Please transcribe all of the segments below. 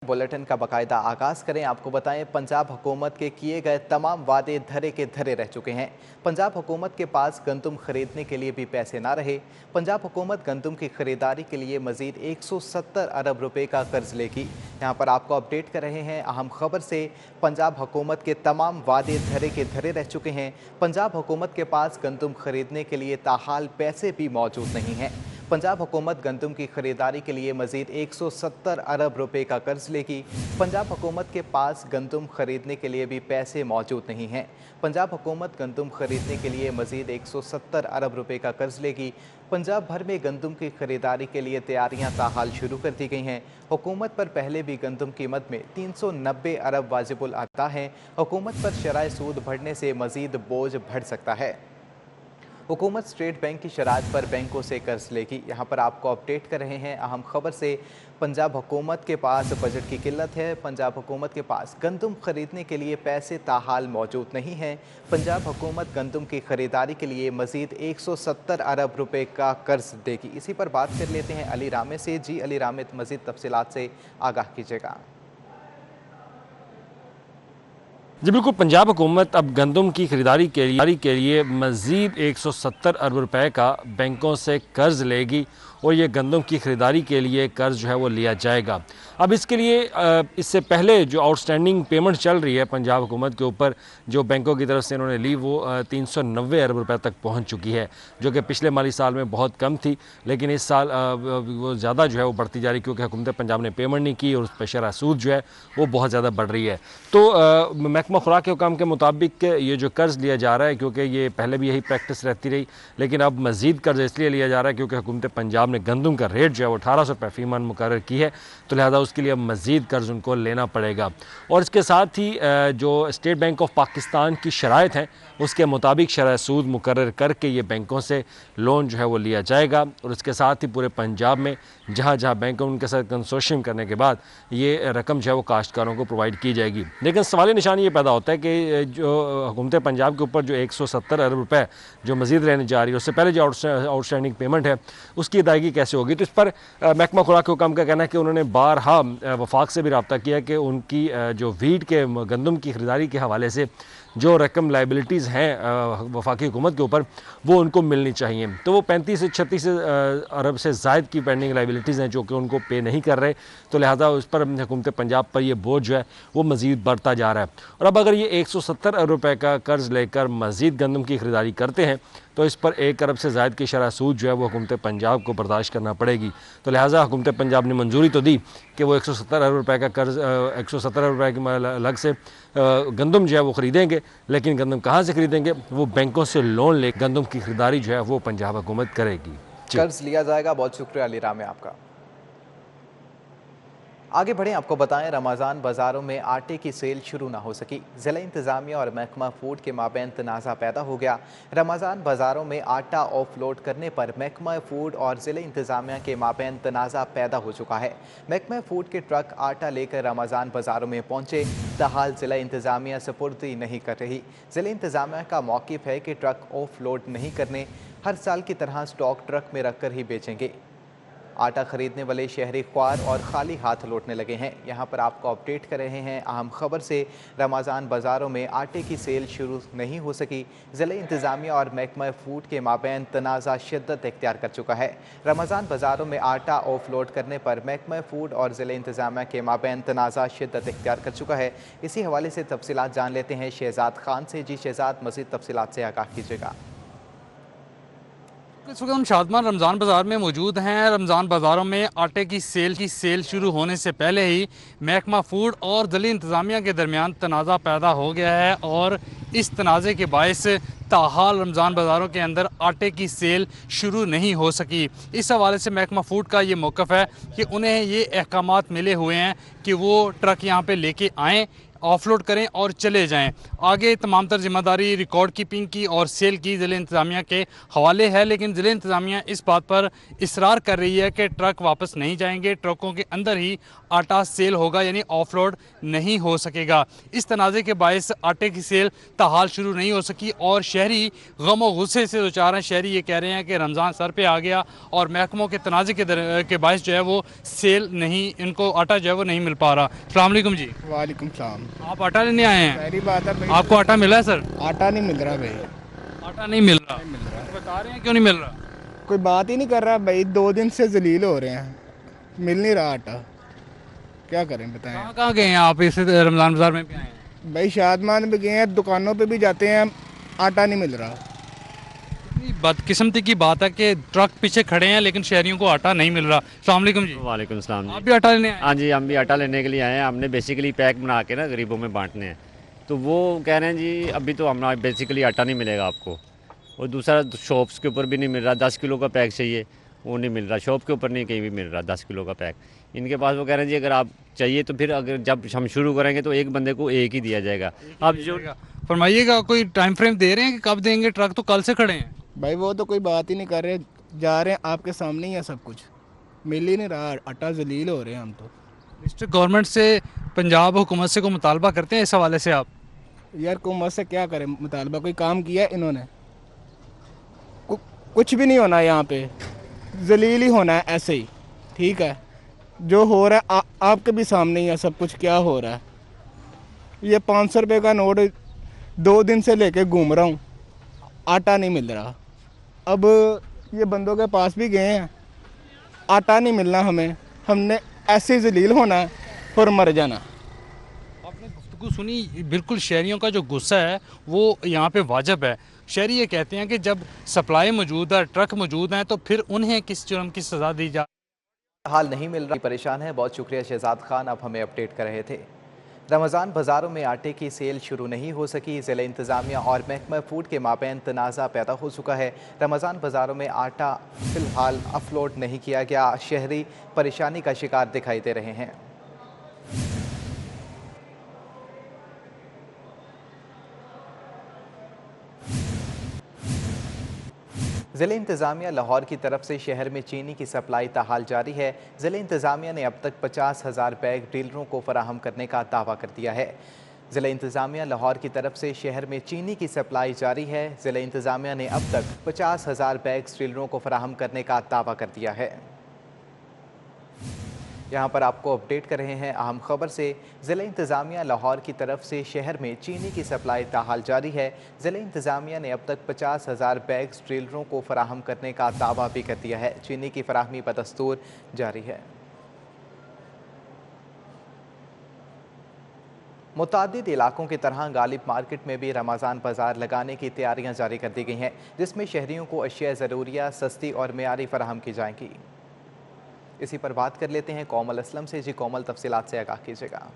Bulletin का बाकायदा आगाज करें। आपको बताएं, पंजाब हुकूमत के किए गए तमाम वादे धरे के धरे रह चुके हैं। पंजाब हुकूमत के पास गंदम खरीदने के लिए भी पैसे ना रहे। पंजाब हुकूमत गंदम की खरीदारी के लिए मजीद 170 अरब रुपए का कर्ज लेगी। यहाँ पर आपको अपडेट कर रहे हैं अहम खबर से। पंजाब हुकूमत के तमाम वादे धरे के धरे रह चुके हैं। पंजाब हुकूमत के पास गंदम खरीदने के लिए ताहाल पैसे भी मौजूद नहीं हैं। पंजाब हुकूमत गंदम की खरीदारी के लिए मजीद 170 अरब रुपए का कर्ज लेगी। पंजाब हुकूमत के पास गंदम खरीदने के लिए भी पैसे मौजूद नहीं हैं। पंजाब हुकूमत गंदम खरीदने के लिए मजीद 170 अरब रुपए का कर्ज लेगी। पंजाब भर में गंदम की खरीदारी के लिए तैयारियां ताहाल शुरू कर दी गई हैं। हुकूमत पर पहले भी गंदम कीमत में 390 अरब वाजिबुल अता हैं। हुकूमत पर शराय सूद बढ़ने से मजीद बोझ बढ़ सकता है। हुकूमत स्टेट बैंक की शराइत पर बैंकों से कर्ज लेगी। यहाँ पर आपको अपडेट कर रहे हैं अहम खबर से। पंजाब हुकूमत के पास बजट की किल्लत है। पंजाब हुकूमत के पास गंदम खरीदने के लिए पैसे ताहाल मौजूद नहीं हैं। पंजाब हुकूमत गंदम की खरीदारी के लिए मजीद 170 अरब रुपए का कर्ज देगी। इसी पर बात कर लेते हैं अली रामे से। जी अली रामे, मजीद तफसीलात से आगाह कीजिएगा। जी बिल्कुल, पंजाब हुकूमत अब गंदम की खरीदारी के लिए मज़ीद 170 अरब रुपए का बैंकों से कर्ज लेगी और ये गंदम की खरीदारी के लिए कर्ज जो है वो लिया जाएगा। अब इसके लिए इससे पहले जो आउटस्टैंडिंग पेमेंट चल रही है पंजाब हुकूमत के ऊपर, जो बैंकों की तरफ से इन्होंने ली, वो 390 अरब रुपए तक पहुंच चुकी है, जो कि पिछले माली साल में बहुत कम थी। लेकिन इस साल वो ज़्यादा जो है वो बढ़ती जा रही, क्योंकि हुकूमत पंजाब ने पेमेंट नहीं की और उस पर शरह सूद जो है वो बहुत ज़्यादा बढ़ रही है। तो महकमा खुराक के हुकाम के मुताबिक ये जो कर्ज लिया जा रहा है, क्योंकि ये पहले भी यही प्रैक्टिस रहती रही, लेकिन अब मज़ीद कर्ज इसलिए लिया जा रहा है क्योंकि हुकूमत पंजाब ने गंदम का रेट जो है वो 1800 रुपये फ़ी मन मुकर्रर की है, तो लिहाजा उसके लिए अब मज़ीद कर्ज उनको लेना पड़ेगा। और इसके साथ ही जो स्टेट बैंक ऑफ पाकिस्तान की शराइत हैं उसके मुताबिक शरह सूद मुकर्रर करके ये बैंकों से लोन जो है वो लिया जाएगा। और इसके साथ ही पूरे पंजाब में जहाँ जहाँ बैंक उनके साथ कंसोर्शियम करने के बाद ये रकम जो है वो काश्तकारों को प्रोवाइड की जाएगी। लेकिन सवाल निशान ये पैदा होता है कि जो हुकूमत पंजाब के ऊपर जो 170 अरब रुपए जो मज़ीद रहने जा रही है, उससे पहले जो आउटस्टैंडिंग पेमेंट है उसकी अदायगी कैसे होगी। तो इस पर महकमा खुराक के हुकाम का कहना है कि उन्होंने बारहा वफाक से भी रब्ता किया कि उनकी जो वीट के गंदम की खरीदारी के हवाले से जो रकम लाइबिलिटीज़ हैं वफाकी हुकूमत के ऊपर, वो उनको मिलनी चाहिए। तो वो 35 से 36 अरब से ज़ायद की पेंडिंग लाइबिलिटीज़ हैं जो कि उनको पे नहीं कर रहे, तो लिहाजा उस पर हुकूमत पंजाब पर ये बोझ जो है वो मज़ीद बढ़ता जा रहा है। और अब अगर ये 170 अरब रुपये का कर्ज़ लेकर मज़ीद गंदम की खरीदारी करते हैं तो इस पर 1 अरब से ज़ायद की शरह सूद जो है वो हुकूमत पंजाब को बर्दाश्त करना पड़ेगी। तो लिहाजा हुकूमत पंजाब ने मंजूरी तो दी कि वो 170 अरब रुपये का कर्ज़ 170 अरब रुपये के अलग से गंदम जो है वो ख़रीदेंगे, लेकिन गंदम कहाँ से खरीदेंगे, वो बैंकों से लोन ले गंदम की खरीदारी जो है वो पंजाब हुकूमत करेगी। कर्ज लिया जाएगा। बहुत शुक्रिया अली रामे आपका। आगे बढ़ें, आपको बताएं, रमज़ान बाज़ारों में आटे की सेल शुरू ना हो सकी। ज़िला इंतज़ामिया और महकमा फूड के माबैन तनाज़ा पैदा हो गया। रमज़ान बाज़ारों में आटा ऑफलोड करने पर महकमा फूड और ज़िला इंतज़ामिया के माबैन तनाज़ा पैदा हो चुका है। महकमा फूड के ट्रक आटा लेकर रमज़ान बाज़ारों में पहुँचे, ताहाल ज़िला इंतज़ामिया सपुर्दी नहीं कर रही। ज़िला इंतज़ामिया का मौक़िफ़ है कि ट्रक ऑफलोड नहीं करने, हर साल की तरह स्टॉक ट्रक में रख कर ही बेचेंगे। आटा खरीदने वाले शहरी ख्वार और खाली हाथ लौटने लगे हैं। यहाँ पर आपको अपडेट कर रहे हैं अहम खबर से। रमज़ान बाज़ारों में आटे की सेल शुरू नहीं हो सकी। ज़िला इंतज़ामिया और महकमा फूड के माबैन तनाज़ा शिद्दत इख्तियार कर चुका है। रमज़ान बाज़ारों में आटा ऑफलोड करने पर महकमा फूड और ज़िला इंतज़ामिया के माबैन तनाज़ा शिद्दत इख्तियार कर चुका है। इसी हवाले से तफसीलात जान लेते हैं शहजाद खान से। जी शहजाद, मज़ीद तफसीलात से आगाह कीजिएगा। इस वक्त हम शादमान रमज़ान बाज़ार में मौजूद हैं। रमज़ान बाज़ारों में आटे की सेल शुरू होने से पहले ही महकमा फूड और ज़िला इंतज़ामिया के दरमियान तनाज़ा पैदा हो गया है और इस तनाज़े के बायस ताहाल रमज़ान बाज़ारों के अंदर आटे की सेल शुरू नहीं हो सकी। इस हवाले से महकमा फूड का ये मौक़िफ़ है कि उन्हें ये अहकामात मिले हुए हैं कि वो ट्रक यहाँ पे लेके आएँ ऑफलोड करें और चले जाएं। आगे तमाम तर जिम्मेदारी रिकॉर्ड कीपिंग की और सेल की ज़िले इंतज़ामिया के हवाले है, लेकिन ज़िले इंतज़ामिया इस बात पर इसरार कर रही है कि ट्रक वापस नहीं जाएंगे, ट्रकों के अंदर ही आटा सेल होगा, यानी ऑफलोड नहीं हो सकेगा। इस तनाज़े के बायस आटे की सेल ताहाल शुरू नहीं हो सकी और शहरी गम और गुस्से से दो चार हैं। शहरी ये कह रहे हैं कि रमज़ान सर पे आ गया और महकमों के तनाज़े के बायस जो है वो सेल नहीं, इनको आटा जो है वो नहीं मिल पा रहा। अस्सलाम वालेकुम जी। वालेकुम सलाम। आप आटा लेने आए हैं? पहली बात है भाई, आपको आटा मिला है सर? आटा नहीं मिल रहा भाई। आटा नहीं मिल रहा? बता रहे हैं क्यों नहीं मिल रहा? कोई बात ही नहीं कर रहा भाई, 2 दिन से जलील हो रहे हैं, मिल नहीं रहा आटा, क्या करें बताएं। कहाँ कहाँ गए हैं आप इस रमज़ान बाज़ार में भी आए हैं? भाई शादमान भी गए हैं, दुकानों पे भी जाते हैं, आटा नहीं मिल रहा। इतनी बदकिस्मती की बात है कि ट्रक पीछे खड़े हैं लेकिन शहरियों को आटा नहीं मिल रहा। अस्सलाम वालेकुम जी। वालेकुम सलाम आप जी। भी आटा लेने आए? हाँ जी, हम भी आटा लेने के लिए आए हैं। हमने बेसिकली पैक बना के ना गरीबों में बांटने हैं, तो वो कह रहे हैं जी अभी तो हमारा बेसिकली आटा नहीं मिलेगा आपको। और दूसरा शॉप्स के ऊपर भी नहीं मिल रहा, 10 किलो का पैक चाहिए, वो नहीं मिल रहा, शॉप के ऊपर नहीं कहीं भी मिल रहा 10 किलो का पैक इनके पास। वो कह रहे हैं जी अगर आप चाहिए तो फिर अगर जब हम शुरू करेंगे तो एक बंदे को एक ही दिया जाएगा। अब जो फरमाइएगा, कोई टाइम फ्रेम दे रहे हैं कि कब देंगे? ट्रक तो कल से खड़े हैं। भाई वो तो कोई बात ही नहीं कर रहे, जा रहे हैं आपके सामने ही है सब कुछ, मिल ही नहीं रहा आटा, जलील हो रहे हैं हम तो। डिस्ट्रिक्ट गवर्नमेंट से, पंजाब हुकूमत से को मुतालबा करते हैं इस हवाले से आप? यार हुकूमत से क्या करें मुतालबा, कोई काम किया है इन्होंने? कुछ भी नहीं होना है यहाँ पे, जलील ही होना है ऐसे ही। ठीक है, जो हो रहा है आपके भी सामने ही है सब कुछ, क्या हो रहा है। ये 500 रुपये का नोट 2 दिन से लेके घूम रहा हूँ, आटा नहीं मिल रहा। अब ये बंदों के पास भी गए हैं, आटा नहीं मिलना हमें, हमने ऐसे ही जलील होना है और मर जाना। आपने गुफ्तगू सुनी, बिल्कुल शहरियों का जो गुस्सा है वो यहाँ पे वाजिब है। शहरी ये कहते हैं कि जब सप्लाई मौजूद है, ट्रक मौजूद हैं, तो फिर उन्हें किस जुर्म की सज़ा दी जाए। हाल नहीं मिल रहा, परेशान है। बहुत शुक्रिया शहजाद खान, आप हमें अपडेट कर रहे थे। रमज़ान बाज़ारों में आटे की सेल शुरू नहीं हो सकी। ज़िला इंतज़ामिया और महकमा फूड के माबैन तनाज़ा पैदा हो चुका है। रमज़ान बाज़ारों में आटा फ़िलहाल अपलोड नहीं किया गया। शहरी परेशानी का शिकार दिखाई दे रहे हैं। ज़िले इंतज़ामिया लाहौर की तरफ से शहर में चीनी की सप्लाई ताहाल जारी है। ज़िले इंतज़ामिया ने अब तक 50,000 बैग डीलरों को फराहम करने का दावा कर दिया है। ज़िला इंतज़ामिया लाहौर की तरफ से शहर में चीनी की सप्लाई जारी है। ज़िला इंतज़ामिया ने अब तक 50,000 बैग डीलरों को फराहम करने का दावा कर दिया है। यहाँ पर आपको अपडेट कर रहे हैं अहम खबर से। ज़िला इंतज़ामिया लाहौर की तरफ से शहर में चीनी की सप्लाई ताहाल जारी है। ज़िला इंतज़ामिया ने अब तक 50,000 बैग डीलरों को फराहम करने का दावा भी कर दिया है। चीनी की फराहमी बदस्तूर जारी है। मुतादिद इलाकों की तरह गालिब मार्केट में भी रमज़ान बाज़ार लगाने की तैयारियां जारी कर दी गई हैं, जिसमें शहरियों को अशिया ज़रूरिया सस्ती और मेयारी फराहम की जाएंगी। इसी पर बात कर लेते हैं कोमल असलम से। जी कोमल, तफसीलात से आगाह कीजिएगा।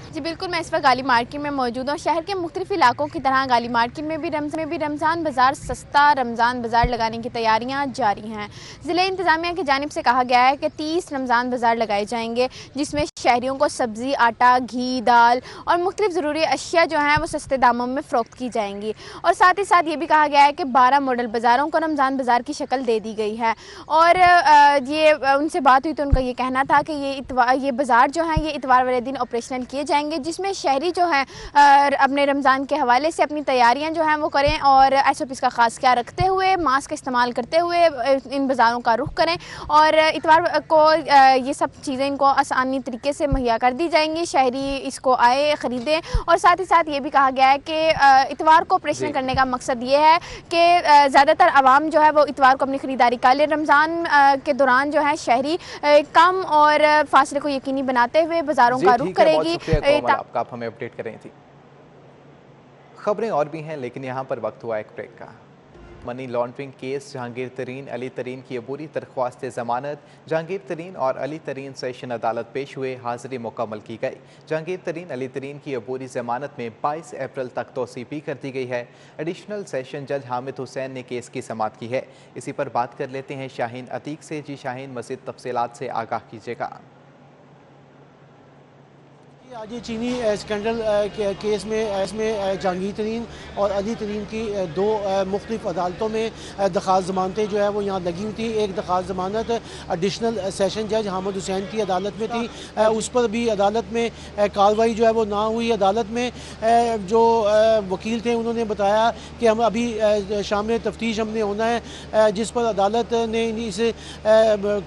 जी बिल्कुल, मैं इस वक्त गाली मार्केट में मौजूद हूँ। शहर के मुख्तलिफ इलाकों की तरह गाली मार्केट में भी रमज़ान बाज़ार सस्ता रमज़ान बाज़ार लगाने की तैयारियाँ जारी हैं। ज़िले इंतज़ामिया की जानिब से कहा गया है कि 30 रमज़ान बाज़ार लगाए जाएंगे, जिसमें शहरियों को सब्ज़ी, आटा, घी, दाल और मुख्तलिफ ज़रूरी अशिया जो हैं वो सस्ते दामों में फ़रोख्त की जाएंगी। और साथ ही साथ ये भी कहा गया है कि 12 मॉडल बाज़ारों को रमज़ान बाज़ार की शक्ल दे दी गई है। और ये उनसे बात हुई तो उनका ये कहना था कि ये बाज़ार जो हैं ये इतवार वाले दिन ऑपरेशनल किए जाएंगे, जिसमें शहरी जो हैं अपने रमज़ान के हवाले से अपनी तैयारियां जो हैं वो करें और SOPs का ख़ास ख्याल रखते हुए, मास्क इस्तेमाल करते हुए इन बाज़ारों का रुख करें। और इतवार को ये सब चीज़ें इनको आसानी तरीके से मुहैया कर दी जाएंगी, शहरी इसको आए ख़रीदें। और साथ ही साथ ये भी कहा गया है कि इतवार को ऑपरेशन करने का मकसद ये है कि ज़्यादातर आवाम जो है वो इतवार को अपनी ख़रीदारी कर ले। रमज़ान के दौरान जो है शहरी कम और फासले को यकीनी बनाते हुए बाज़ारों का रुख करेगी। आपका आप हमें अपडेट कर रही थी। खबरें और भी हैं, लेकिन यहाँ पर वक्त हुआ एक ब्रेक का। मनी लॉन्ड्रिंग केस जहांगीर तरीन अली तरीन की अबूरी दरख्वास्त जमानत। जहांगीर तरीन और अली तरीन सेशन अदालत पेश हुए, हाजिरी मुकम्मल की गई। जहांगीर तरीन अली तरीन की अबूरी जमानत में 22 अप्रैल तक तोसी भी कर दी गई है। एडिशनल सेशन जज हामिद हुसैन ने केस की समाअत की है। इसी पर बात कर लेते हैं शाहीन अतीक से। जी शाहीन, मज़ीद तफसीलात से आगाह कीजिएगा। आज ये चीनी स्कैंडल केस में इसमें जहांगीर तरीन और अली तरीन की दो मुख्तलिफ अदालतों में दरख्वास्त ज़मानतें जो है वो यहाँ लगी हुई थी। एक दरख्वास्त ज़मानत एडिशनल सेशन जज हामिद हुसैन की अदालत में थी, उस पर भी अदालत में कार्रवाई जो है वो ना हुई। अदालत में जो वकील थे उन्होंने बताया कि हम अभी शामिल तफ्तीश हमने होना है, जिस पर अदालत ने इस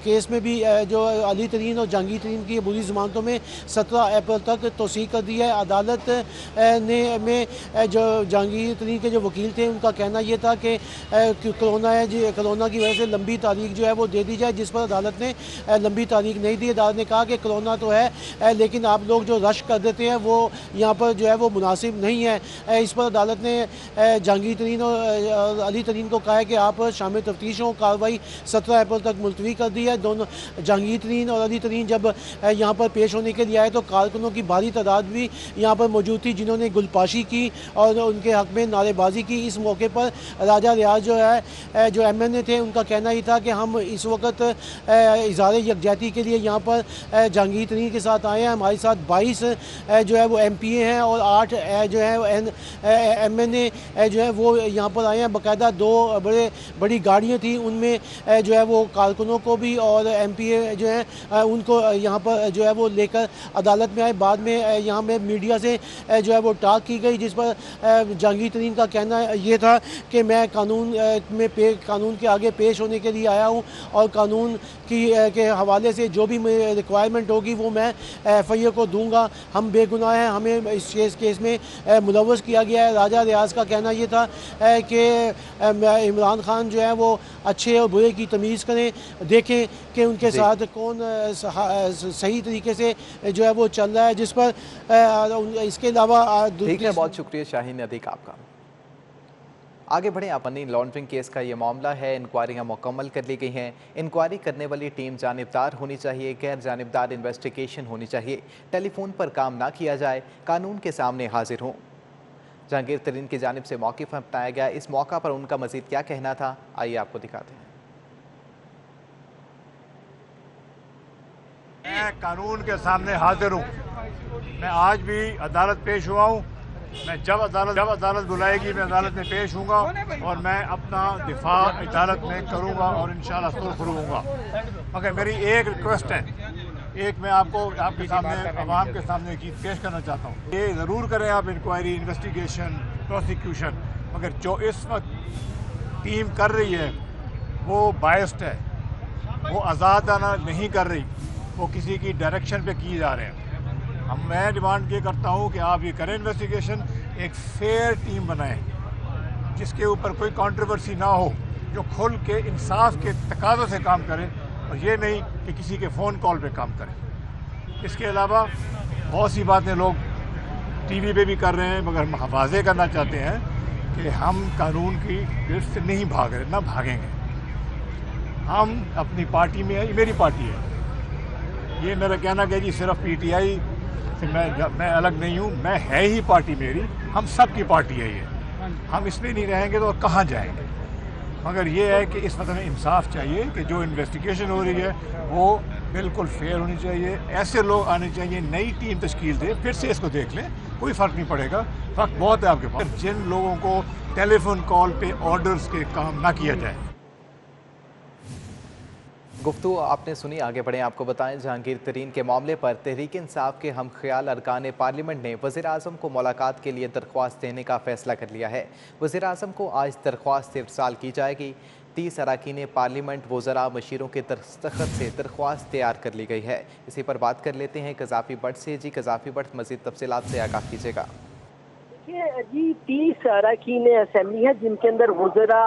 केस में भी जो अली तरीन और जहांगीर तरीन की बुरी ज़मानतों में 17 अप्रैल तक तौसीक़ कर दी है। अदालत ने में जो जहांगीर तरीन के जो वकील थे उनका कहना ये था कि कोरोना है जी, कोरोना की वजह से लंबी तारीख जो है वो दे दी जाए, जिस पर अदालत ने लंबी तारीख नहीं दी। अदालत ने कहा कि कोरोना तो है लेकिन आप लोग जो रश कर देते हैं वो यहाँ पर जो है वो मुनासिब नहीं है। इस पर अदालत ने जहांगीर तरीन और अली तरीन को कहा है कि आप शामिल तफ्तीश हो। कार्रवाई 17 अप्रैल तक मुलतवी कर दी है। दोनों जहांगीर तरीन और अली तरीन जब यहाँ पर पेश होने के लिए आए तो कारकुनों की भारी तादाद भी यहाँ पर मौजूद थी, जिन्होंने गुलपाशी की और उनके हक में नारेबाजी की। इस मौके पर राजा रियाज जो है जो MNA थे उनका कहना ही था कि हम इस वक्त इज़हार यकजहती के लिए यहाँ पर जहांगीर तरीन के साथ आए हैं। हमारे साथ 22 जो है वो MPA हैं और 8 जो है MNA जो है वो यहाँ पर आए हैं। बाकायदा 2 बड़ी गाड़ियाँ थी, उनमें जो है वो कारकुनों को भी और MPA जो है उनको यहाँ पर जो है वो लेकर अदालत में आए। बाद में यहाँ में मीडिया से जो है वो टाक की गई, जिस पर जहांगीर तरीन का कहना ये था कि मैं कानून के आगे पेश होने के लिए आया हूँ और कानून के हवाले से जो भी रिक्वायरमेंट होगी वो मैं FIA को दूंगा। हम बेगुनाह हैं, हमें इस केस में मुलव्वस किया गया है। राजा रियाज का कहना ये था कि इमरान खान जो है वो अच्छे और बुरे की तमीज़ करें, देखें कि उनके साथ कौन सही तरीके से जो है वो चल रहा है। जिस पर इसके अलावा ठीक है, बहुत शुक्रिया शाहीन अदीक आपका। आगे बढ़ें, आप मनी लॉन्ड्रिंग केस का ये मामला है। इंक्वायरियाँ मुकम्मल कर ली गई हैं। इंक्वायरी करने वाली टीम जानिबदार होनी चाहिए, गैर जानिबदार इन्वेस्टिगेशन होनी चाहिए, टेलीफोन पर काम ना किया जाए, कानून के सामने हाजिर हों। जहांगीर तरीन की जानिब से मौक़िफ़ अपनाया गया। इस मौका पर उनका मज़ीद क्या कहना था, आइए आपको दिखाते हैं। मैं कानून के सामने हाजिर हूँ। मैं आज भी अदालत पेश हुआ हूँ। मैं जब अदालत बुलाएगी मैं अदालत में पेश हूँगा और मैं अपना दिफा अदालत में करूँगा और इंशाल्लाह सुरखरू होऊंगा। मगर मेरी एक रिक्वेस्ट है, एक मैं आपके सामने अवाम के सामने चीज़ पेश करना चाहता हूँ। ये ज़रूर करें आप इंक्वायरी, इन्वेस्टिगेशन, प्रोसिक्यूशन, मगर जो इस वक्त टीम कर रही है वो बायस्ड है, वो आज़ादाना नहीं कर रही, वो किसी की डायरेक्शन पे किए जा रहे हैं। मैं डिमांड ये करता हूँ कि आप ये करें इन्वेस्टिगेशन, एक फेयर टीम बनाएं जिसके ऊपर कोई कंट्रोवर्सी ना हो, जो खुल के इंसाफ के तकाज़ों से काम करे और ये नहीं कि किसी के फ़ोन कॉल पे काम करे। इसके अलावा बहुत सी बातें लोग TV पे भी कर रहे हैं, मगर हम वाज़ेह करना चाहते हैं कि हम कानून की गिरफ्त से नहीं भाग रहे, ना भागेंगे। हम अपनी पार्टी में, ये मेरी पार्टी है, ये मेरा कहना कि जी सिर्फ PTI से मैं अलग नहीं हूँ, मैं है ही पार्टी मेरी, हम सब की पार्टी है ये। हम इसमें नहीं रहेंगे तो कहाँ जाएंगे। मगर ये है कि इस वक्त हमें इंसाफ चाहिए कि जो इन्वेस्टिगेशन हो रही है वो बिल्कुल फेयर होनी चाहिए। ऐसे लोग आने चाहिए, नई टीम तश्कील दे, फिर से इसको देख लें, कोई फ़र्क नहीं पड़ेगा। वक्त बहुत है आपके पास। जिन लोगों को टेलीफोन कॉल पे ऑर्डर्स के काम ना किया जाए। गुफ्तगू आपने सुनी, आगे बढ़ें। आपको बताएं, जहांगीर तरीन के मामले पर तहरीक इंसाफ के हम ख्याल अरकान पार्लियामेंट ने वज़ीर आज़म को मुलाकात के लिए दरख्वास्त देने का फैसला कर लिया है। वज़ीर आज़म को आज दरख्वास्त इरसाल की जाएगी। 30 अरकान पार्लियामेंट वज़रा मशीरों के दस्तखत से दरख्वास्त तैयार कर ली गई है। इसी पर बात कर लेते हैं कज़ाफ़ी भट्ट से। जी कज़ाफ़ी भट्ट, मज़ीद तफसीलात से आगाह कीजिएगा। जी 30 अरकान असम्बली है जिनके अंदर वज़रा,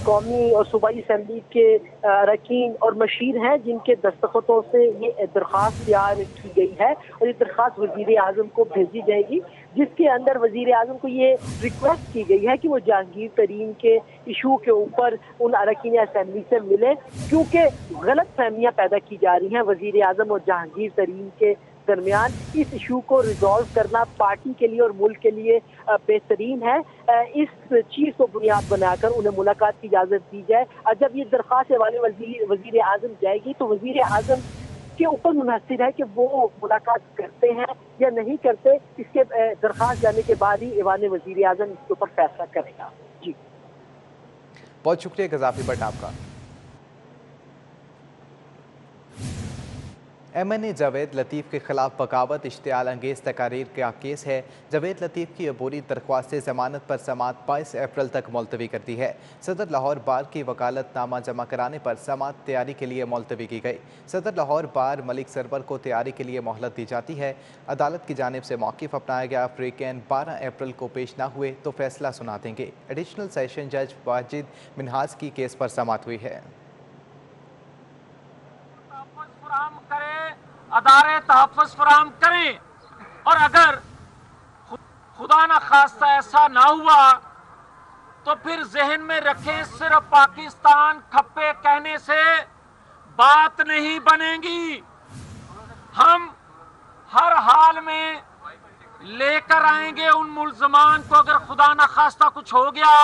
कौमी और सूबाई असम्बली के अरकान और मशीर हैं, जिनके दस्तखतों से ये दरख्वास्त तैयार की गई है और ये दरख्वास्त वज़ीर आज़म को भेजी जाएगी, जिसके अंदर वज़ीर आज़म को ये रिक्वेस्ट की गई है कि वो जहांगीर तरीन के इशू के ऊपर उन अरकान असम्बली से मिले, क्योंकि गलत फहमियाँ पैदा की जा रही हैं वज़ीर आज़म और जहांगीर तरीन के दरमियान। इस इशू को रिजॉल्व करना पार्टी के लिए और मुल्क के लिए बेहतरीन है। इस चीज़ को बुनियाद बनाकर उन्हें मुलाकात की इजाज़त दी जाए। और जब ये दरख्वास्त वाले वज़ीर आज़म जाएगी तो वज़ीर आज़म के ऊपर मुनहसर है कि वो मुलाकात करते हैं या नहीं करते। इसके दरखास्त जाने के बाद ही ऐवान वज़ीर आज़म इसके ऊपर फैसला करेगा। जी बहुत शुक्रिया गजाफी भट्ट आपका। MNA जावेद लतीफ़ के खिलाफ बगावत इश्तियाल अंगेज़ तकारीर का केस है। जावेद लतीफ़ की अबूरी दरख्वास्त ज़मानत पर समाअत 22 अप्रैल तक मुलतवी कर दी है। सदर लाहौर बार की वकालतनामा जमा कराने पर समाअत तैयारी के लिए मुलतवी की गई। सदर लाहौर बार मलिक सरवर को तैयारी के लिए मोहलत दी जाती है। अदालत की जानिब से मौक़िफ़ अपनाया गया। अफ्रीकन 12 अप्रैल को पेश न हुए तो फैसला सुना देंगे। एडिशनल सेशन जज वाजिद मिनहाज की केस पर समाअत हुई है। अदारे तहफ़्फ़ुज़ फराहम करें, और अगर खुदा न खास्ता ऐसा ना हुआ तो फिर जहन में रखें सिर्फ पाकिस्तान खप्पे कहने से बात नहीं बनेगी। हम हर हाल में लेकर आएंगे उन मुल्ज़मान को, अगर खुदा न खास्ता कुछ हो गया,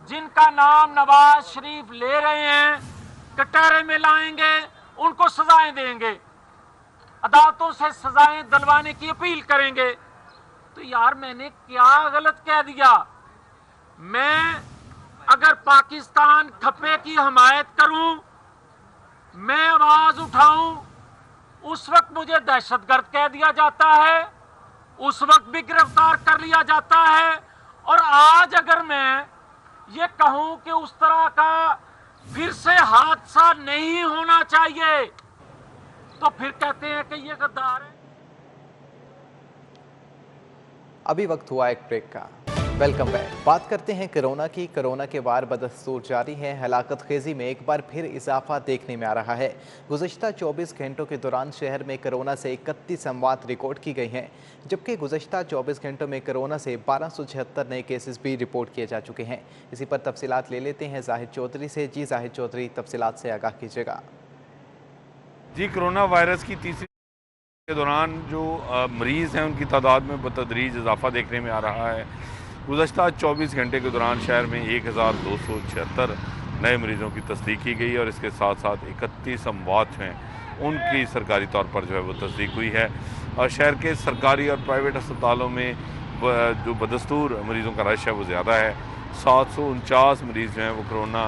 जिनका नाम नवाज शरीफ ले रहे हैं, कटहरे में लाएंगे, उनको सजाएं देंगे, अदालतों से सजाएं दिलवाने की अपील करेंगे। तो यार मैंने क्या गलत कह दिया? मैं अगर पाकिस्तान खप्पे की हमायत करूं, मैं आवाज उठाऊं, उस वक्त मुझे दहशतगर्द कह दिया जाता है, उस वक्त भी गिरफ्तार कर लिया जाता है। और आज अगर मैं ये कहूं कि उस तरह का फिर से हादसा नहीं होना चाहिए, तो फिर कहते हैं कि ये गद्दार है। अभी वक्त हुआ एक ब्रेक का। Welcome back. बात करते हैं कोरोना की। कोरोना के वार बदस्तूर जारी है। हलाकत खेजी में एक बार फिर इजाफा देखने में आ रहा है। गुज़श्ता 24 घंटों के दौरान शहर में कोरोना से 31 अमवात रिकॉर्ड की गई हैं, जबकि गुज़श्ता 24 घंटों में कोरोना से 1276 नए केसेस भी रिपोर्ट किए जा चुके हैं। इसी पर तफसीलात ले लेते हैं जाहिद चौधरी से। जी जाहिद चौधरी, तफसीलात से आगाह कीजिएगा। जी, कोरोना वायरस की तीसरी के दौरान जो मरीज़ हैं उनकी तादाद में बतदरीज इजाफा देखने में आ रहा है। गुज़श्ता 24 घंटे के दौरान शहर में 1276 नए मरीज़ों की तस्दीक की गई, और इसके साथ साथ 31 अमवात हैं उनकी सरकारी तौर पर जो है वो तस्दीक हुई है। और शहर के सरकारी और प्राइवेट अस्पतालों में जो बदस्तूर मरीज़ों का रश है वो ज़्यादा है। 749 मरीज़ जो हैं वो कोरोना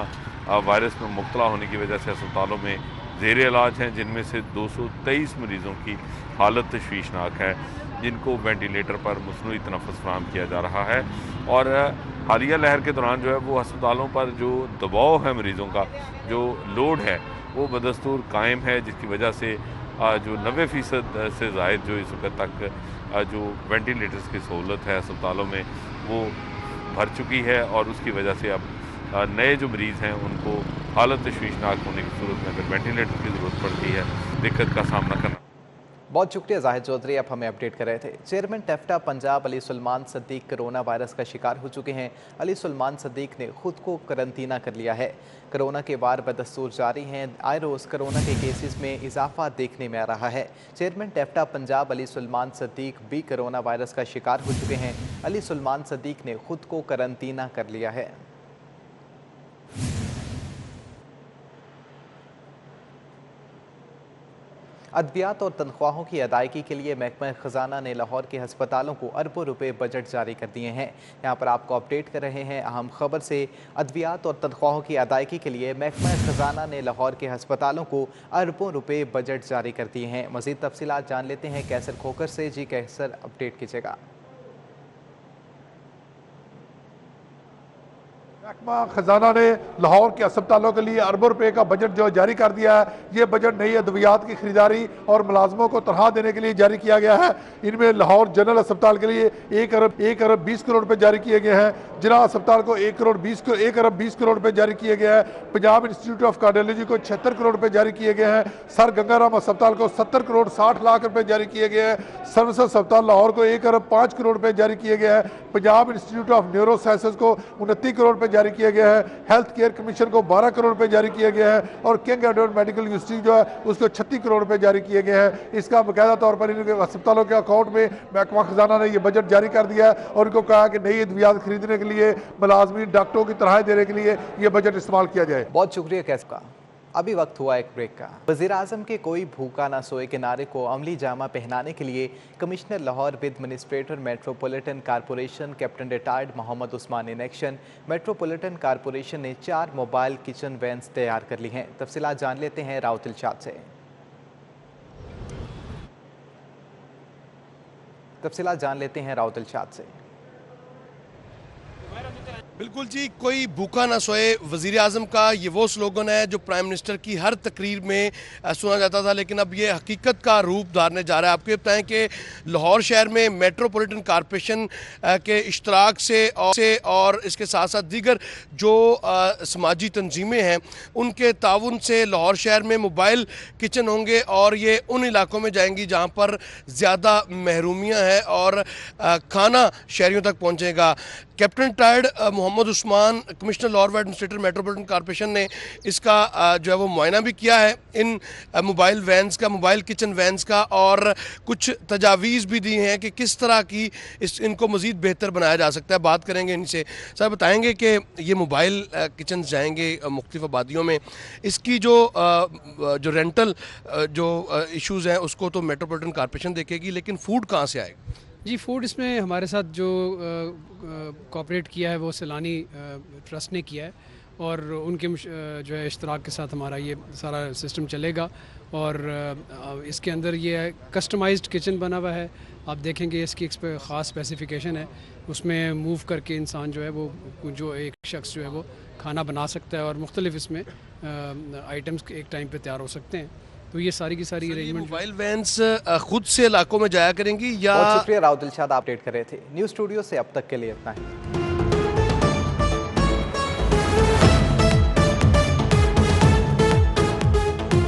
वायरस में मुब्तला होने की वजह से अस्पतालों में ज़ेर इलाज हैं, जिनमें से 223 मरीज़ों की हालत तशवीशनाक है, जिनको वेंटिलेटर पर मसनूई तनफ़्फ़ुस फराहम किया जा रहा है। और हालिया लहर के दौरान जो है वो अस्पतालों पर जो दबाव है मरीज़ों का, जो लोड है वो बदस्तूर कायम है, जिसकी वजह से जो 90% से ज़ायद जो इस वक्त तक जो वेंटिलेटर्स की सहूलत है अस्पतालों में वो भर चुकी है, और उसकी वजह से अब नए जो मरीज़ हैं उनको हालत तशवीशनाक होने की सूरत में अगर वेंटिलेटर की ज़रूरत पड़ती है, दिक्कत का सामना करना। बहुत शुक्रिया जाहिद चौधरी, आप हमें अपडेट कर रहे थे। चेयरमैन टेफ्टा पंजाब अली सुलेमान सद्दीक कोरोना वायरस का शिकार हो चुके हैं। अली सुलेमान सद्दीक ने खुद को करंतना कर लिया है। कोरोना के वार बदस्तूर जारी हैं। आए रोज़ कोरोना के केसेस में इजाफा देखने में आ रहा है। चेयरमैन टेफ्टा पंजाब अली सुलेमान सद्दीक भी कोरोना वायरस का शिकार हो चुके हैं। अली सुलेमान सद्दीक ने खुद को करंतना कर लिया है। अद्वियात और तनख्वाहों की अदायगी के लिए महकमा ख़जाना ने लाहौर के हस्पतालों को अरबों रुपए बजट जारी कर दिए हैं। यहाँ पर आपको अपडेट कर रहे हैं अहम खबर से। अद्वियात और तनख्वाहों की अदायगी के लिए महकमा ख़जाना ने लाहौर के हस्पतालों को अरबों रुपए बजट जारी कर दिए हैं। मज़ीद तफसीलात जान लेते हैं कैसर खोकर से। जी कैसर, अपडेट कीजिएगा। महकमा खजाना ने लाहौर के अस्पतालों के लिए अरबों रुपए का बजट जो जारी कर दिया है। ये बजट नई अद्वियात की खरीदारी और मुलाजमों को तनख्वाह देने के लिए जारी किया गया है। इनमें लाहौर जनरल अस्पताल के लिए 1 अरब 20 करोड़ रुपए जारी किए गए हैं। जिला अस्पताल को 1 अरब 20 करोड़ रुपए जारी किए गए हैं। पंजाब इंस्टीट्यूट ऑफ कार्डियोलॉजी को 76 करोड़ रुपए जारी किए गए हैं। सर गंगाराम अस्पताल को 70 करोड़ 60 लाख रुपए जारी किए गए हैं। सर्विस अस्पताल लाहौर को 1 अरब 5 करोड़ रुपए जारी किए गए हैं। Punjab institute of neuro sciences को 29 करोड़ रुपए जारी किए गए हैं। हेल्थ केयर कमीशन को 12 करोड़ रुपए जारी किए गए हैं और किंग एडवर्ड मेडिकल यूनिवर्सिटी जो है उसको 36 करोड़ रुपए जारी किए गए हैं। इसका बाकायदा तौर पर इनके अस्पतालों के अकाउंट में महकमा खजाना ने यह बजट जारी कर दिया है और इनको कहा कि नई अद्वियात खरीदने के लिए मुलाजमीन डॉक्टरों की तनख्वाह देने के लिए यह बजट इस्तेमाल किया जाए। बहुत शुक्रिया कैसर का। अभी वक्त हुआ एक ब्रेक का। वज़ीर-ए-आज़म के कोई भूखा ना सोए के नारे को अमली जामा पहनाने के लिए commissioner Lahore with administrator metropolitan corporation captain retired Mohammad Usman in action. Metropolitan corporation ने 4 मोबाइल किचन वैन्स तैयार कर ली हैं। तफसीलात जान लेते हैं राउत इरशाद से। बिल्कुल जी, कोई भूखा ना सोए वज़ीर आज़म का ये वो स्लोगन है जो प्राइम मिनिस्टर की हर तकरीर में सुना जाता था, लेकिन अब ये हकीकत का रूप धारने जा रहा है। आपको ये बताएं कि लाहौर शहर में मेट्रोपॉलिटन कॉरपोरेशन के इश्तराक से और इसके साथ साथ दीगर जो समाजी तंजीमें हैं उनके ताउन से लाहौर शहर में मोबाइल किचन होंगे और ये उन इलाकों में जाएंगी जहाँ पर ज़्यादा महरूमियाँ हैं और खाना शहरियों तक पहुँचेगा। Captain retired Mohammad Usman commissioner Lahore wide administrator metropolitan corporation ने इसका जो है वो मुआयना भी किया है इन मोबाइल वैन्स का, मोबाइल किचन वैन्स का, और कुछ तजावीज़ भी दी हैं कि किस तरह की इनको मज़ीद बेहतर बनाया जा सकता है। बात करेंगे इनसे। सर बताएंगे कि ये मोबाइल किचन जाएंगे मुख्तलिफ आबादियों में, इसकी जो रेंटल जो इशूज़ हैं उसको तो मेट्रोपॉलिटन कॉरपोरेशन देखेगी, लेकिन फ़ूड कहाँ से आएगा? जी, फूड इसमें हमारे साथ जो कोऑपरेट किया है वो सैलानी ट्रस्ट ने किया है और उनके जो है इश्तराक के साथ हमारा ये सारा सिस्टम चलेगा और इसके अंदर ये कस्टमाइज्ड किचन बना हुआ है। आप देखेंगे इसकी एक ख़ास स्पेसिफिकेशन है, उसमें मूव करके इंसान जो है वो जो एक शख्स जो है वो खाना बना सकता है और मुख्तलिफ इसमें आइटम्स एक टाइम पे तैयार हो सकते हैं। तो ये सारी की सारी अरेंजमेंट मोबाइल वैन्स खुद से इलाकों में जाया करेंगी या? बहुत शुक्रिया राउत इरशाद, अपडेट कर रहे थे। न्यूज़ स्टूडियो से अब तक के लिए इतना ही।